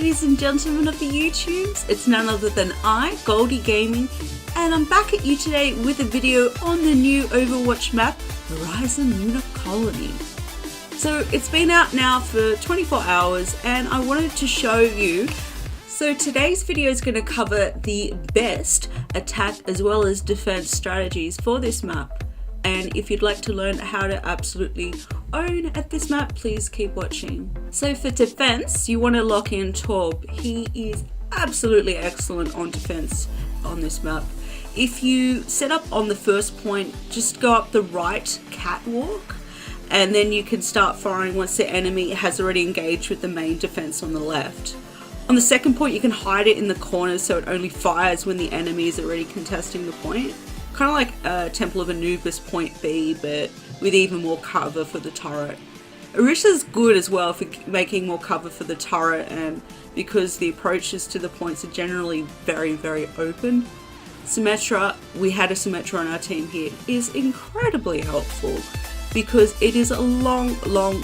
ladies and gentlemen of the YouTubes, it's none other than I, Goldy Gaming, and I'm back at you today with a video on the new Overwatch map, Horizon Lunar Colony. So it's been out now for 24 hours and I wanted to show you. So today's video is going to cover the best attack as well as defense strategies for this map. And if you'd like to learn how to absolutely own at this map, please keep watching. So for defense, you want to lock in Torb. He is absolutely excellent on defense on this map. If you set up on the first point, just go up the right catwalk and then you can start firing once the enemy has already engaged with the main defense on the left. On the second point, you can hide it in the corners so it only fires when the enemy is already contesting the point. Kind of like Temple of Anubis point B, but with even more cover for the turret. Orisha's good as well for making more cover for the turret, and because the approaches to the points are generally very, very open. Symmetra, we had a Symmetra on our team here, is incredibly helpful because it is a long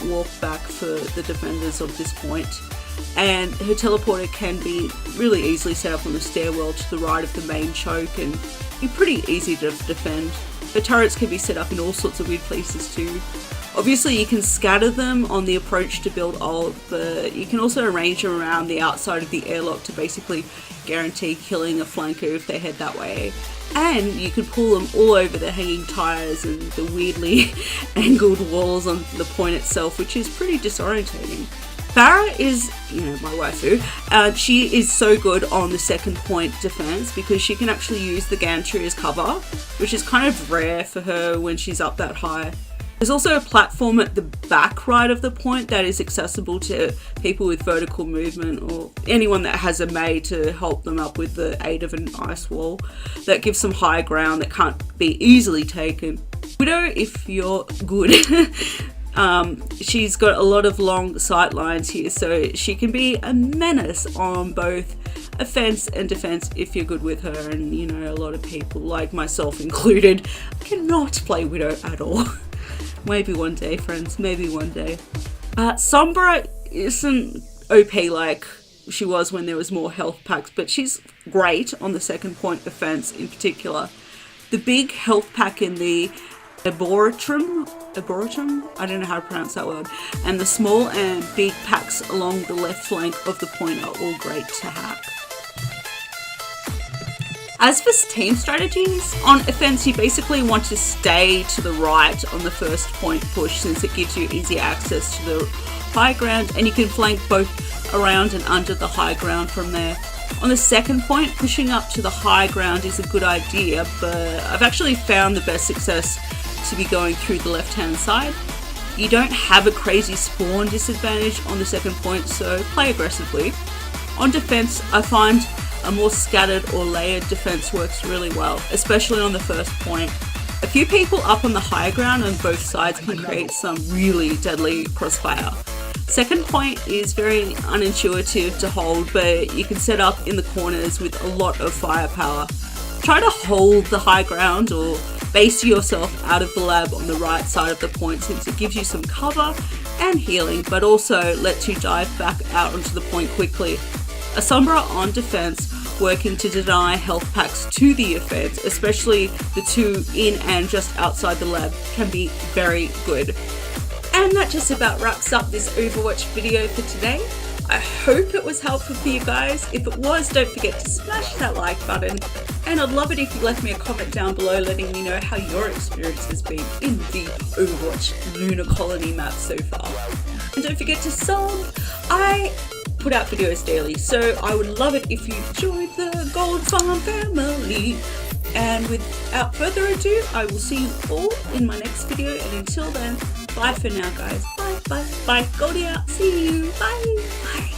walk back for the defenders of this point. And her teleporter can be really easily set up on the stairwell to the right of the main choke and be pretty easy to defend. The turrets can be set up in all sorts of weird places too. Obviously you can scatter them on the approach to build ult, but you can also arrange them around the outside of the airlock to basically guarantee killing a flanker if they head that way. And you can pull them all over the hanging tires and the weirdly angled walls on the point itself, which is pretty disorientating. Farah is, my waifu. She is so good on the second point defense because she can actually use the gantry as cover, which is kind of rare for her when she's up that high. There's also a platform at the back right of the point that is accessible to people with vertical movement or anyone that has a Mei to help them up with the aid of an ice wall that gives some high ground that can't be easily taken. Widow, if you're good. She's got a lot of long sight lines here, so she can be a menace on both offense and defense if you're good with her. And a lot of people, like myself included, cannot play Widow at all. Maybe one day, friends, maybe one day. Sombra isn't OP like she was when there was more health packs, but she's great on the second point defense in particular. The big health pack in the Arboretum, I don't know how to pronounce that word, and the small and big packs along the left flank of the point are all great to hack. As for team strategies, on offense you basically want to stay to the right on the first point push since it gives you easy access to the high ground, and you can flank both around and under the high ground from there. On the second point, pushing up to the high ground is a good idea, but I've actually found the best success to be going through the left hand side. You don't have a crazy spawn disadvantage on the second point, so play aggressively. On defense, I find a more scattered or layered defense works really well, especially on the first point. A few people up on the high ground on both sides can create some really deadly crossfire. Second point is very unintuitive to hold, but you can set up in the corners with a lot of firepower. Try to hold the high ground or base yourself out of the lab on the right side of the point since it gives you some cover and healing, but also lets you dive back out onto the point quickly. A Sombra on defense working to deny health packs to the offense, especially the two in and just outside the lab, can be very good. And that just about wraps up this Overwatch video for today. I hope it was helpful for you guys. If it was, don't forget to smash that like button. And I'd love it if you left me a comment down below letting me know how your experience has been in the Overwatch Lunar Colony map so far. And don't forget to sub. I put out videos daily, so I would love it if you joined the Gold Farm family. And without further ado, I will see you all in my next video, and until then, bye for now guys. Bye. Goldy out. See you. Bye.